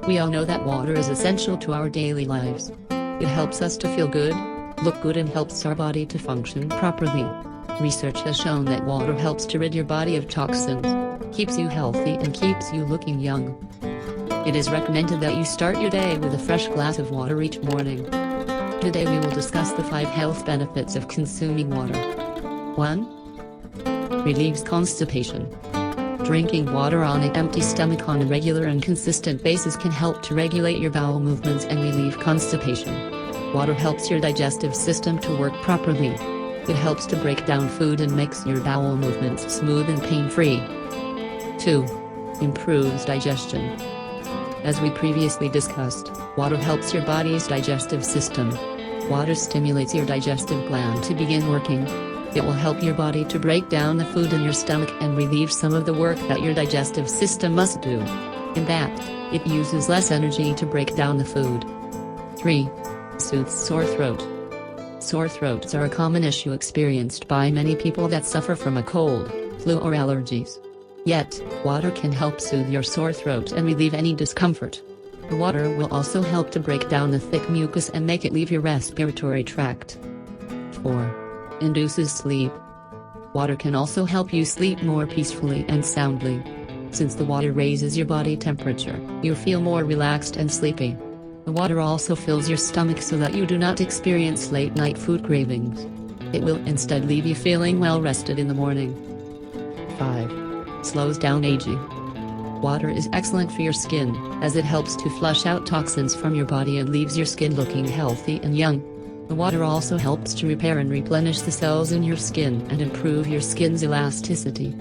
We all know that water is essential to our daily lives. It helps us to feel good, look good, and helps our body to function properly. Research has shown that water helps to rid your body of toxins, keeps you healthy, and keeps you looking young. It is recommended that you start your day with a fresh glass of water each morning. Today we will discuss the 5 health benefits of consuming water. 1. Relieves constipation. Drinking water on an empty stomach on a regular and consistent basis can help to regulate your bowel movements and relieve constipation. Water helps your digestive system to work properly. It helps to break down food and makes your bowel movements smooth and pain-free. 2. Improves digestion. As we previously discussed, water helps your body's digestive system. Water stimulates your digestive gland to begin working. It will help your body to break down the food in your stomach and relieve some of the work that your digestive system must do. In that, it uses less energy to break down the food. 3. Soothes sore throat. Sore throats are a common issue experienced by many people that suffer from a cold, flu, or allergies. Yet, water can help soothe your sore throat and relieve any discomfort. The water will also help to break down the thick mucus and make it leave your respiratory tract. 4. Induces sleep. Water can also help you sleep more peacefully and soundly. Since the water raises your body temperature, you feel more relaxed and sleepy. The water also fills your stomach so that you do not experience late-night food cravings. It will instead leave you feeling well rested in the morning. 5. Slows down aging. Water is excellent for your skin, as it helps to flush out toxins from your body and leaves your skin looking healthy and young. The water also helps to repair and replenish the cells in your skin and improve your skin's elasticity.